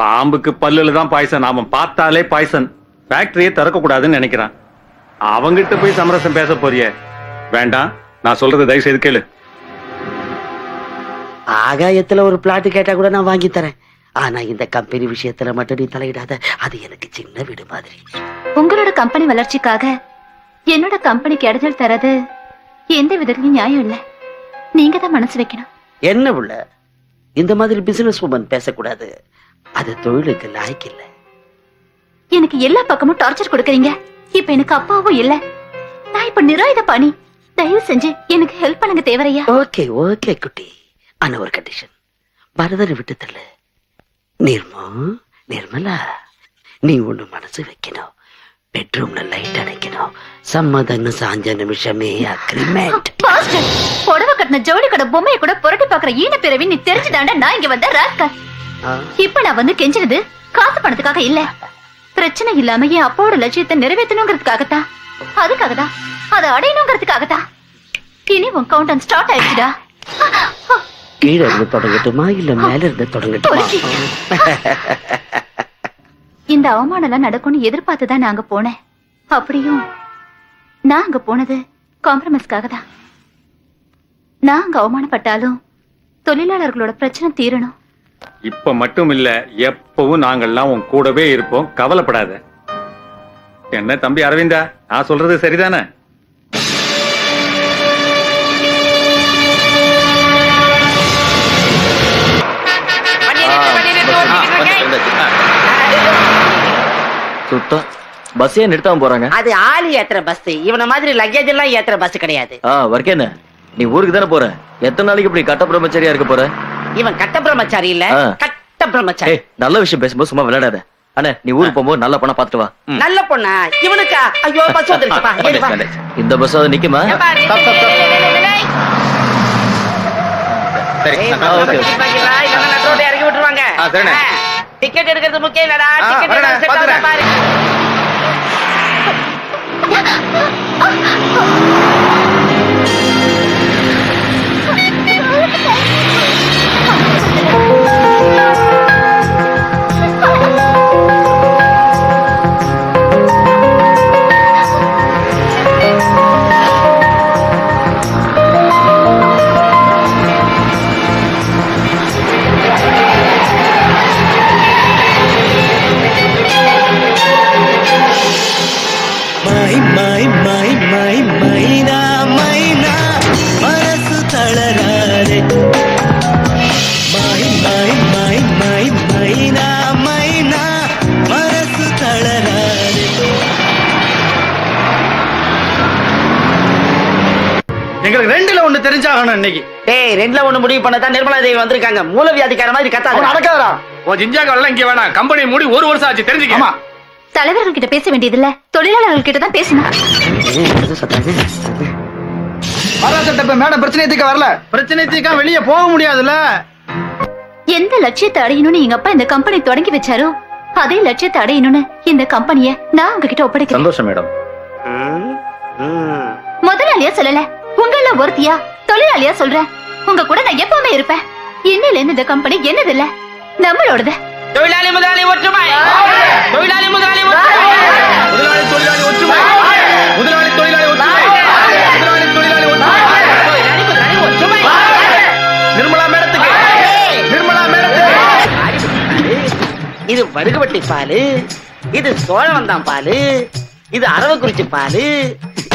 பாம்புக்கு பல்லுல தான் பாய்சன். அவன் பார்த்தாலே பாய்சன். ஃபேக்டரியே திறக்க கூடாதுன்னு நினைக்கிறான். அவங்கிட்ட போய் சமரசம் பேச போறிய? வேண்டாம், நான் சொல்றது தயவு செய்து கேளு. ஆகாயத்துல ஒரு பிளாட் கேட்டா கூட நான் வாங்கி தரேன். ஆனா இந்த கம்பெனி விஷயத்துல மட்டும் நீ தலையிடாத. அது எனக்கு சின்ன வீடு மாதிரி. உங்களோட கம்பெனி வளர்ச்சிக்காக என்னோட கம்பெனிக்கு இடைஞ்சல் தரது எந்த விதத்துலயும் நியாயம் இல்ல. நீங்க தான் மனசு வைக்கணும். என்ன உள்ள இந்த மாதிரி பிசினஸ் உமன் பேசக்கூடாது. அது தொழிலுக்கு லாய்க்கு இல்ல. எனக்கு எல்லா பக்கமும் டார்ச்சர் கொடுக்கறீங்க. இப்ப எனக்கு அப்பாவும் இல்ல. நான் இப்ப நிராயுத பாணி. தயவு செஞ்சு எனக்கு ஹெல்ப் பண்ணுங்க தேவரையா. ஓகே ஓகே குட்டி. ஆனா ஒரு கண்டிஷன். பரதனை விட்டு தள்ளு. நிர்மலா, நீ ஒண்ணு மனசு வைக்கணும். பெட்ரூம்ல லைட் அணைக்கணும். சம்மதன்னு சாஞ்ச நிமிஷமே அக்ரிமெண்ட். புடவை கட்டின ஜவுளி கடை பொம்மையை கூட புரட்டி பாக்குற ஈன பிறவி நீ தெரிஞ்சுதாண்ட நான் இங்க வந்த ராஸ்கல். இப்ப நான் வந்து கெஞ்சினது காசு பணத்துக்காக இல்ல. பிரச்சனை இல்லாம என் அப்பாவோட லட்சியத்தை நிறைவேற்றணுங்கிறதுக்காகத்தான். அதுக்காகதான், அதை அடையணுங்கிறதுக்காகத்தான். இனி உன் கவுண்டன் ஸ்டார்ட் ஆயிடுச்சுடா. கீழே இருந்து தொடங்கட்டுமா இல்ல மேல இருந்து தொடங்கட்டுமா? இந்த அவமானம் எல்லாம் நடக்கும்னு எதிர்பார்த்துதான் நாங்க போனேன். அப்படியும் நான் அங்க போனது காம்ப்ரமைஸ்க்காக தான். நான் அங்க அவமானப்பட்டாலும் தொழிலாளர்களோட பிரச்சனை தீரணும். இப்ப மட்டும் இல்ல, எப்பவும் நாங்கள்லாம் உன் கூடவே இருப்போம். கவலைப்படாத. என்ன தம்பி அரவிந்தா, நான் சொல்றது சரிதானே? சுத்தம் பஸ்ஸே நிறுத்தாம போறாங்க. அது ஆளு ஏத்துற பஸ். இவன மாதிரி லக்கேஜ் எல்லாம் ஏத்துற பஸ் கிடையாது. வர்க்கேன்னு நீ ஊருக்கு தானே போற? எத்தனை நாளைக்கு இப்படி கட்ட பிரம்மச்சாரியா இருக்க போற? இவன் கட்ட பிரம்மச்சாரி இல்ல, கட்ட பிரம்மச்சாரி. நல்ல விஷயம் பேசும்போது சும்மா விளையாடாத. அண்ணே, நீ ஊருக்கு போகும்போது நல்ல பொண்ணா பாத்துட்டு வா. நல்ல பொண்ணா? இவனுக்கா? ஐயோ பஸ் வந்துருச்சுப்பா. இந்த பஸ் அது நிக்குமா? இறக்கி விட்டுருவாங்க. டிக்கெட் எடுக்கிறது முக்கியம் இல்லடா. டிக்கெட் பாரு. எங்களுக்கு ரெண்டுல ஒண்ணு தெரிஞ்சாகணும் இன்னைக்கு. டேய், ரெண்டுல ஒண்ணு முடிவு பண்ணதான் நிர்மலா தேவி வந்திருக்காங்க. மூலவியாதிக்கார மாதிரி கத்தாத. நடக்காதடா. உன் ஜிஞ்சாங்க இங்க வேணாம். கம்பெனி மூடி ஒரு வருஷம் ஆச்சு, தெரிஞ்சுக்கமா. தலைவர்கள் கிட்ட பேச வேண்டியதில்ல, தொழிலாளர்கள் கிட்ட தான் பேசணும். மராசட்டப்ப மேடம் பிரச்சனை தீர்க்க வரல. பிரச்சனை தீர்க்க வெளியே போக முடியாதுல்ல. எந்த லட்சியத்தை அடையணும்னு எங்க அப்பா இந்த கம்பெனி தொடங்கி வச்சாரோ அதே லட்சியத்தை அடையணும்னு இந்த கம்பெனிய நான் உங்ககிட்ட ஒப்படைக்கிறேன். சந்தோஷம் மேடம். முதலாளியா சொல்லல, உங்கள ஒருத்தியா தொழிலாளியா சொல்றேன். உங்க கூட நான் எப்பவுமே இருப்பேன். இன்னில இருந்து இந்த கம்பெனி என்னது இல்ல, நம்மளோடது. தொழிலாளி முதலாளி ஒற்றுமை. தொழிலாளி முதலாளி ஒற்றுமை. முதலாளி தொழிலாளி ஒற்றுமை. முதலாளி தொழிலாளி ஒற்றுமை. முதலாளி தொழிலாளி ஒற்றுமை. தொழிலாளி முதலாளி ஒற்றுமை. நிர்மலா மேடத்துக்கு. நிர்மலா மேடத்துக்கு. இது வடுகுவட்டி பாலு, இது சோழவந்தான் பாலு, இது அரவக்குறிச்சி பாலு,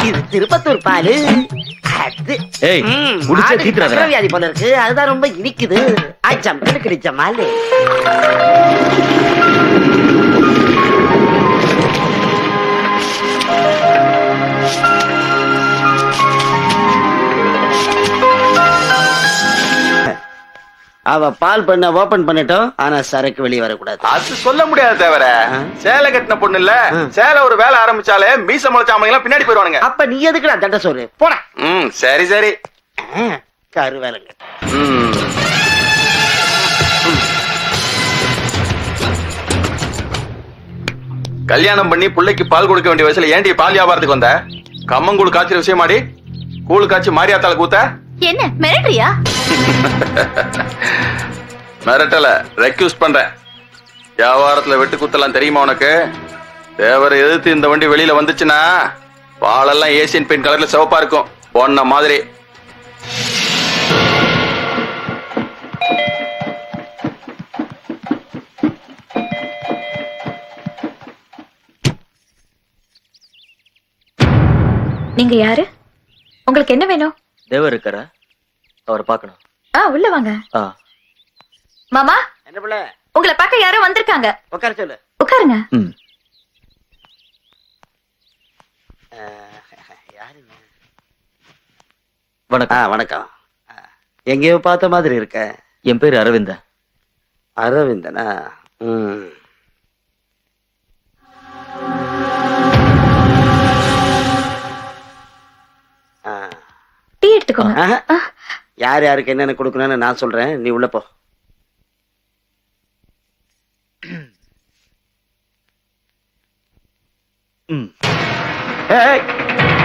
இது திருப்பத்தூர் பாலு. ஏய், குடிச்சே தீத்துறாத. வியாதி போல இருக்கு, அதுதான் ரொம்ப இனிக்குது. ஆச்சம் கிடைச்ச மாலு. அவ பால் பண்ண ஓபன் பண்ணட்டும், ஆனா சரக்கு வெளியே வரக்கூடாது. அது சொல்ல முடியாது தவிர. சேலை கட்டின பொண்ணு இல்ல, சேலை ஒரு வேலை ஆரம்பிச்சாலே மீச முளைச்சாமங்க எல்லாம் பின்னாடி போயிடுவானுங்க. அப்ப நீ எதுக்குடா தண்ட சோறு போட. சரி சரி. கரு வேலைங்க. கல்யாணம் பண்ணி பிள்ளைக்கு பால் கொடுக்க வேண்டிய வயசுல ஏண்டி பால் வியாபாரத்துக்கு வந்த? கம்மங்கூழ் காய்ச்சல் விஷயமாடி கூழு காய்ச்சி மாரியாத்தால கூத்த. என்ன மிரட்டறியா? மிரட்டல, ரெக்யூஸ் பண்றேன். வியாபாரத்துல வெட்டு குத்தலாம் தெரியுமா உனக்கு? தேவரை எதிர்த்து இந்த வண்டி வெளியில வந்துச்சுன்னா பாலெல்லாம் ஏசியன் பெயிண்ட் கலர்ல சிவப்பா இருக்கும் பொண்ண மாதிரி. நீங்க யாரு? உங்களுக்கு என்ன வேணும்? தேவர் இருக்காரா? அவரை பார்க்கணும். உள்ள வாங்க. மாமா, என்ன பிள்ளை? உங்களை பார்க்க யாரோ வந்திருக்காங்க. உட்கார சொல்லு. உட்காருங்க. ம். யாரு? வணக்கம். வணக்கம். எங்கேயோ பார்த்த மாதிரி இருக்க. என் பேர் அரவிந்தன். அரவிந்தனா? ம். டீ எடுத்துக்கோங்க. யார் யாருக்கு என்னென்ன கொடுக்கணும்னு நான் சொல்றேன், நீ உள்ள போ.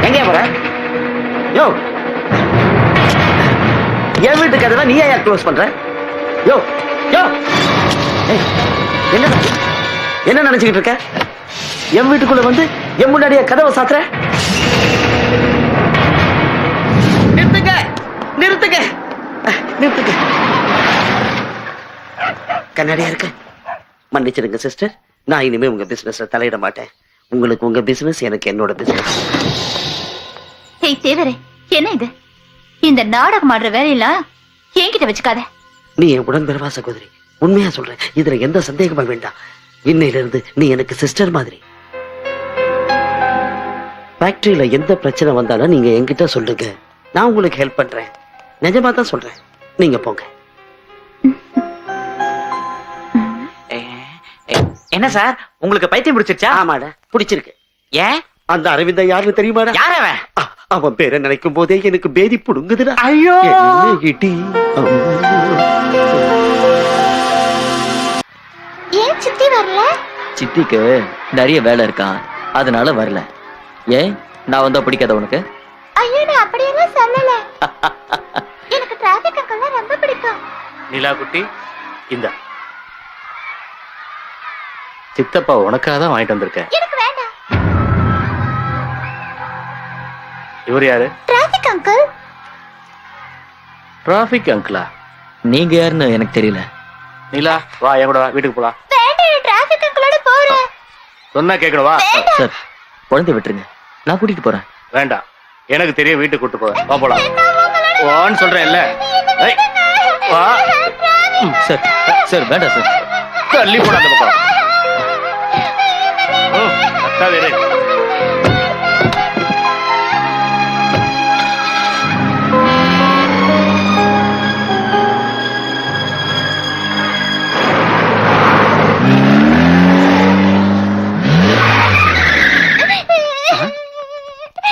எங்க போற? யோ, என் வீட்டு கதவை நீ ஏன் க்ளோஸ் பண்ற? யோ யோ, ஏய், என்ன நினைச்சுக்கிட்டு இருக்க? என் வீட்டுக்குள்ள வந்து என் முன்னாடியே கதவை சாத்துற? நிறுத்துங்க, நிறுத்துங்க, நிறுத்துங்க. கண்ணாடியா இருக்க. மன்னிச்சிடுங்க சிஸ்டர், நான் இனிமே உங்க பிசினஸ்ல தலையிட மாட்டேன். உங்களுக்கு உங்க பிசினஸ், எனக்கு என்னோட பிசினஸ். ஏய் தேவரே, என்ன இது? இந்த நாடகம் ஆடுற வேலையெல்லாம் என்கிட்ட வச்சுக்காத. நீ என் உடன்பிறவா சகோதரி, உண்மையா சொல்றேன். இதுல எந்த சந்தேகமா வேண்டாம். இன்னையில இருந்து நீ எனக்கு சிஸ்டர் மாதிரி. ஃபேக்டரியில எந்த பிரச்சனை வந்தாலும் நீங்க என்கிட்ட சொல்லுங்க, நான் உங்களுக்கு ஹெல்ப் பண்றேன். நிஜமா தான் சொல்றேன். நீங்க போங்க. என்ன சார், உங்களுக்கு பைத்தியம் பிடிச்சிருச்சா? ஆமாடா, பிடிச்சிருக்கு. ஏன்? அந்த அரவிந்தன் யாருன்னு தெரியுமாடா? யார் அவன்? அவன் பேரை நினைக்கும் போதே எனக்கு பேதி புடுங்குதுடா. ஐயோ, என்ன இடி. ஏன் சித்தி வரல? சித்திக்கு நிறைய வேலை இருக்கான், அதனால வரல. ஏன், நான் வந்தா பிடிக்காத உனக்கு? ஐயோ, நான் அப்படியெல்லாம் சொல்லல. எனக்கு டிராபிக் அங்கிள் ரொம்ப பிடிக்கும். நிலா குட்டி, இந்த சித்தப்பா உனக்காக தான் வாங்கிட்டு வந்திருக்கேன். எனக்கு வேண்டாம். இவர் யாரு? Traffic uncle. டிராபிக் அங்கிளா? நீங்க யாருன்னு எனக்கு தெரியல. நிலா வா, என் கூட வா, வீட்டுக்கு போலாம். வேண்டாம், டிராபிக் அங்கிளோட போறேன். சொன்னா கேட்கணும், வா. சார், குழந்தை விட்டுருங்க, நான் கூட்டிட்டு போறேன். வேண்டாம், எனக்கு தெரியும், வீட்டுக்கு கூட்டு போவேன். வா போலாம். வான்னு சொல்றேன் இல்ல. ஏய், வா. சார் சார், வேண்டாம் சார். தள்ளி போட அந்த பக்கம். கரெக்டா வேறு.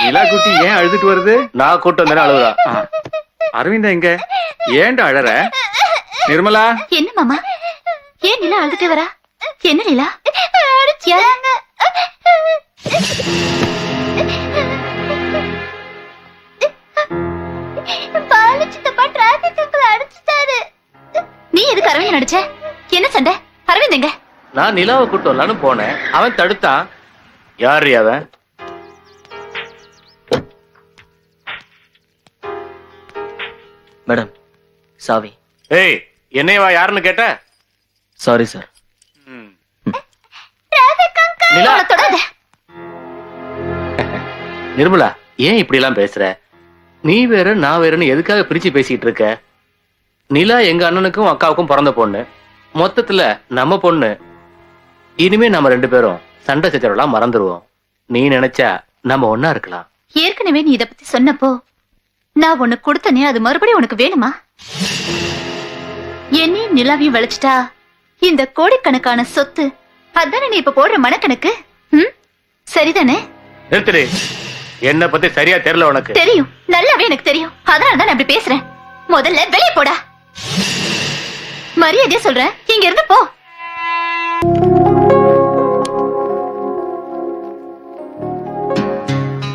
நிலா குட்டி ஏன் அழுதுட்டு வருது? நான் கூட்டு வந்தேன், அழுவுறா. அரவிந்தா எங்க? ஏன்டா அழற? நிர்மலா. என்ன மாமா, ஏன் நிலா அழுதுட்டு வரா? என்ன நிலா? யாருங்க? நீ எதுக்கு அரவிந்த் நடிச்ச? என்ன சண்டை? அரவிந்த் எங்க? நான் நிலாவை கூட்டு வரலான்னு போனேன், அவன் தடுத்தான். யாரு அவன்? மேடம், சாவி. ஏய், என்னையவா யாருன்னு கேட்ட? Sorry sir. நிலா. நிர்மலா, ஏன் இப்படி எல்லாம் பேசுற? நீ வேற நான் வேறன்னு எதுக்காக பிரிச்சு பேசிட்டு இருக்க? நிலா எங்க அண்ணனுக்கும் அக்காவுக்கும் பிறந்த பொண்ணு, மொத்தத்துல நம்ம பொண்ணு. இனிமே நம்ம ரெண்டு பேரும் சண்டை சச்சரவெல்லாம் மறந்துடுவோம். நீ நினைச்சா நம்ம ஒன்னா இருக்கலாம். ஏற்கனவே நீ இத பத்தி சொன்னப்போ நான் உனக்கு கொடுத்தனே, அது மறுபடியும் உனக்கு வேணுமா? என்னையும் நிலாவையும் வளைச்சிட்டா இந்த கோடிக்கணக்கான சொத்து, அதானே நீ இப்ப போடுற மனக்கணக்கு? சரிதானே? நிறுத்துடு. என்ன பத்தி சரியா தெரியல உனக்கு? தெரியும், நல்லாவே எனக்கு தெரியும். அதனாலதான் நான் இப்படி பேசுறேன். முதல்ல வெளியே போடா. மரியாதையா சொல்றேன், இங்க இருந்து போ.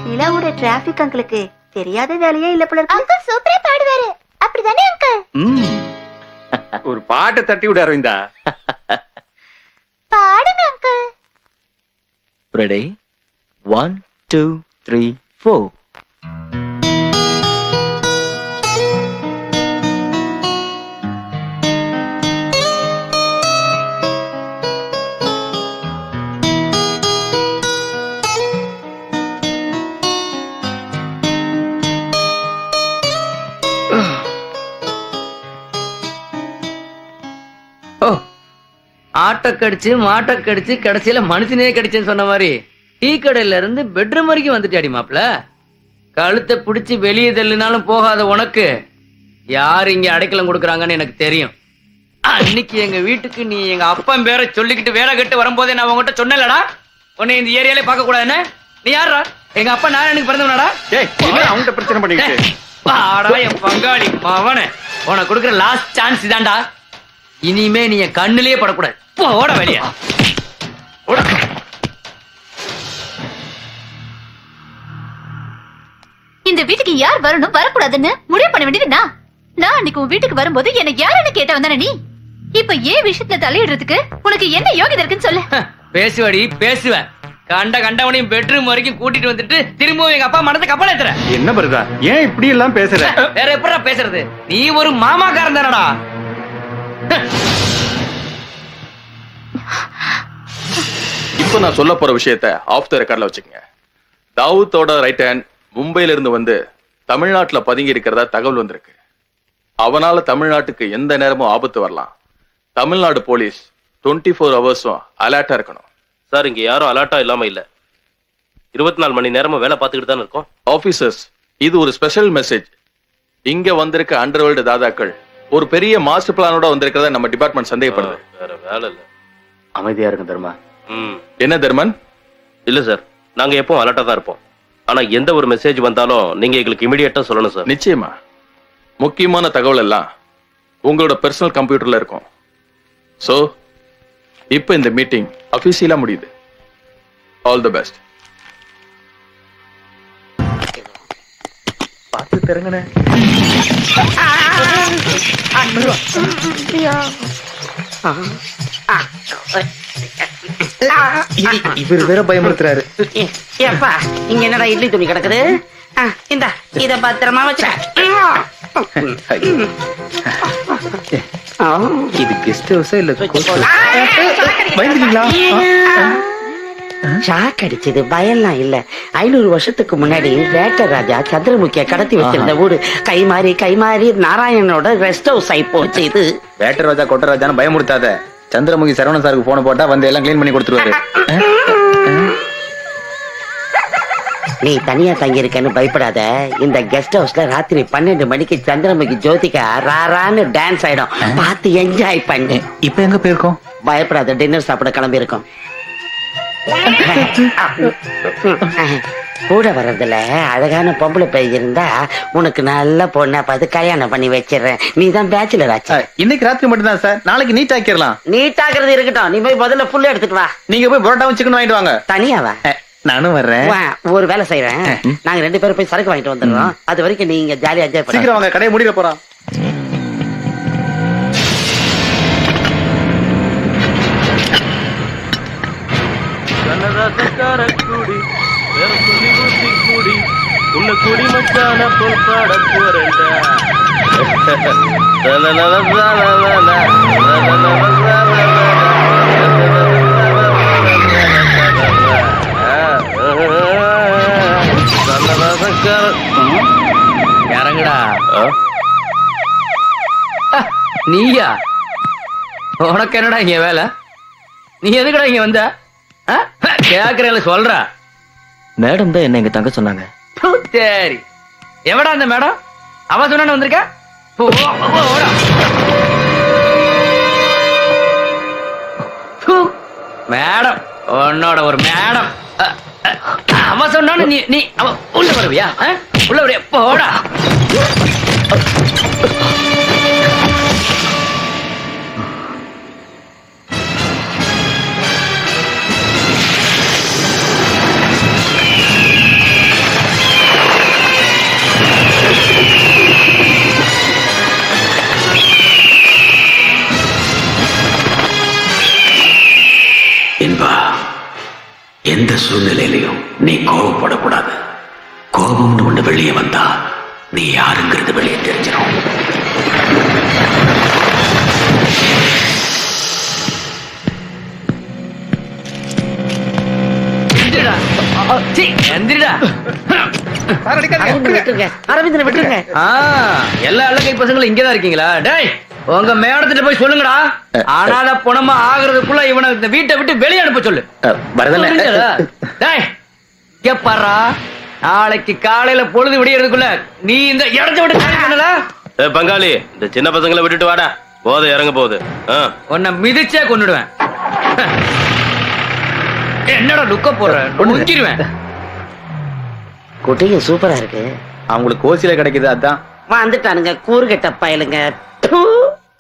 நிலாவோட டிராபிக் அங்கிளுக்கு தெரியாத வேலையே இல்ல போல இருக்கு. அங்கிள் சூப்பரா பாடுவாரு, அப்படிதானே அங்கிள்? ஒரு பாட்டை தட்டி விட அரவிந்தா. ரெடி 1 2 3 4. ஓ, ஆட்டை கடிச்சு மாட்டை கடிச்சு கடைசியில மனுஷனே கடிச்சேன்னு சொன்ன மாதிரி டீ கடையில இருந்து பெட்ரூம் வரைக்கும் வந்துட்டாடி மாப்ள. கழுத்தை பிடிச்சி வெளியே தள்ளினாலும் போகாத உனக்கு யார் இங்க அடைக்கலம் கொடுக்குறாங்கன்னு எனக்கு தெரியும். அன்னைக்கு எங்க வீட்டுக்கு நீ எங்க அப்பன் பேரை சொல்லிக்கிட்டு வேலை கட்டு வரும்போதே நான் உங்ககிட்ட சொன்னேன்லடா, உன்னை இந்த ஏரியாலே பார்க்க கூடாதுன்னு. நீ யாரா? எங்க அப்பா நான் எனக்கு பிறந்தவனாடா? அவங்ககிட்ட பிரச்சனை பண்ணிக்கிட்டு பாடா என் பங்காளி மவனே, உனக்கு கொடுக்குற லாஸ்ட் சான்ஸ் இதான்டா. இனிமே நீ என் கண்ணிலேயே படக்கூடாது. போட வெளிய. இந்த வீட்டுக்கு யார் வரணும் வரக்கூடாதுன்னு முடிவு பண்ண வேண்டியது நான் அன்னைக்கு உன் வீட்டுக்கு வரும்போது என்ன யாருன்னு கேட்ட வந்தானே நீ. இப்ப ஏன் விஷயத்துல தலையிடுறதுக்கு உனக்கு என்ன யோகிதை இருக்குன்னு சொல்லு. பேசுவடி பேசுவேன். கண்டவனையும் பெட்ரூம் வரைக்கும் கூட்டிட்டு வந்துட்டு திரும்பவும் எங்க அப்பா மனதை கப்பல் ஏத்துற. என்ன வருதா? ஏன் இப்படி எல்லாம் பேசுற? வேற எப்படா பேசுறது? நீ ஒரு மாமாக்காரன் தானடா. இப்போ நான் சொல்ல போற விஷயத்த ஆஃப் த ரெக்கார்ட்ல வச்சுக்கங்க. தாவூத்தோட ரைட் ஹேண்ட் மும்பையில இருந்து வந்து தமிழ்நாட்டுல பதுங்கி இருக்கிறதா தகவல் வந்திருக்கு. அவனால தமிழ்நாட்டுக்கு எந்த நேரமும் ஆபத்து வரலாம். தமிழ்நாடு போலீஸ் 24 ஹவர்ஸும் அலர்ட்டா இருக்கணும். சார், இங்க யாரும் அலர்ட்டா இல்லாம இல்ல. 24 மணி நேரமும் வேலை பார்த்துக்கிட்டு தானே இருக்கோம். ஆபீசர்ஸ், இது ஒரு ஸ்பெஷல் மெசேஜ். இங்க வந்திருக்க அண்டர்வேர்ல்டு தாதாக்கள் ஒரு பெரிய மாஸ்டர் பிளானோட வந்திருக்கிறத நம்ம டிபார்ட்மெண்ட் சந்தேகப்படுது. வேற வேலை இல்ல. அமைதியா இருக்கு தர்மா. என்ன தர்மன்? இல்ல சார், நாங்க எப்பவும் அலர்ட்டா தான் இருப்போம். ஆனா எந்த ஒரு மெசேஜ் வந்தாலும் நீங்க எங்களுக்கு இமிடியேட்டா சொல்லணும் சார். நிச்சயமா. முக்கியமான தகவல் எல்லாம் உங்களோட பர்சனல் கம்ப்யூட்டர்ல இருக்கும். சோ இப்போ இந்த மீட்டிங் அபிஷியலா முடியுது. All the best. பார்த்து தெருங்கண்ணே. இவர் வேற பயமுறுத்துறாரு. ஏப்பா இங்க என்னடா இட்லி துணி கிடக்குது? இந்த இத பத்திரமா வச்ச. இது கெஸ்ட் ஹவுஸா இல்ல பயந்துட்டீங்களா? ஷாக் அடிச்சது பயம்லாம் இல்ல. 500 வருஷத்துக்கு முன்னாடி வேட்டர் ராஜா சந்திரமுகிய கடத்தி வச்சிருந்த ஊரு கை மாறி நாராயணனோட ரெஸ்ட் ஹவுஸ் ஆயி போச்சு. இது வேட்டர் ராஜா கொட்ட ராஜான்னு பயமுறுத்தாத. சந்திரமுகி சரவணன் சாருக்கு போன போட்டா வந்து எல்லாம் கிளீன் பண்ணி கொடுத்துருவாரு. நீ தனியா தங்கி இருக்கன்னு பயப்படாத. இந்த கெஸ்ட் ஹவுஸ்ல ராத்திரி 12 மணிக்கு சந்திரமுகி ஜோதிகா ராரான்னு டான்ஸ் ஆயிடும். பார்த்து என்ஜாய் பண்ணு. இப்ப எங்க போயிருக்கோம்? பயப்படாத, டின்னர் சாப்பிட கிளம்பி இருக்கோம். கூட வர்றதுல அழகான பொம்பளை பை இருந்தா உனக்கு நல்ல பொண்ணா பார்த்து கல்யாணம் பண்ணி வச்சிடுறேன். நீ தான் பேச்சுலர் ஆச்சு. இன்னைக்கு ராத்திரி மட்டும் தான் சார். நாளைக்கு நீட் ஆக்கிடலாம். நீட்டாக்குறது இருக்கட்டும், நீ போய் முதல்ல ஃபுல்லா எடுத்துட்டு வா. நீங்க போய் பரோட்டாவும் சிக்கன் வாங்கிட்டு வாங்க. தனியாவா? நானும் வர்றேன். ஒரு வேலை செய்யறேன். நாங்க 2 பேரும் போய் சரக்கு வாங்கிட்டு வந்துடுறோம். அது வரைக்கும் நீங்க ஜாலியா என்ஜாய் பண்ணு. சீக்கிரம் வாங்க, கடையை முடிக்க போறோம். கூடி வேற சொல்லி ஊத்தி கூடி உன்னை குடி மச்சான போல் பாட போறேன்டா. இறங்குடா. நீயா? உனக்கு என்னடா இங்க வேலை? நீ எதுக்குடா இங்க வந்த? கேக்குறேன் சொல்ற. மேடம் தான் என்ன இங்க தங்க சொன்னாங்க. சரி, எவடா அந்த மேடம்? அவ சொன்ன வந்திருக்க. மேடம், உன்னோட ஒரு மேடம். அவ சொன்னான்னு நீ அவ உள்ள வருவியா? உள்ள வருவியா? போடா. எந்த சூழ்நிலையிலையும் நீ கோபப்படக்கூடாது. கோபம்னு ஒண்ணு வெளியே வந்தா நீ யாருங்கிறது வெளியே தெரிஞ்சிடும். அரவிந்தனை விட்டுருங்க. எல்லா இலங்கை பசங்களும் இங்கதான் இருக்கீங்களா? டேய், உங்க மேடத்திட்ட போய் சொல்லுங்கடா. ஆனால பணமா ஆகுறதுக்குள்ள இவனை இந்த வீட்டை விட்டு வெளியே அனுப்ப சொல்லு. புரிஞ்சதா? டேய், இங்க பாருடா, நாளைக்கு காலையில பொழுது விடியறதுக்குள்ள நீ இந்த இடத்தை விட்டு காலி பண்ணல. பங்காளி, இந்த சின்ன பசங்களை விட்டுட்டு வாடா, போதை இறங்க போகுது. உன்னை மிதிச்சே கொன்னுடுவேன். என்னடா லுக்க போற? முடிஞ்சிருவேன். குட்டிங்க சூப்பரா இருக்கு. அவங்களுக்கு ஓசியில கிடைக்குது, அதான் வந்துட்டானுங்க கூறுகட்ட பயலுங்க.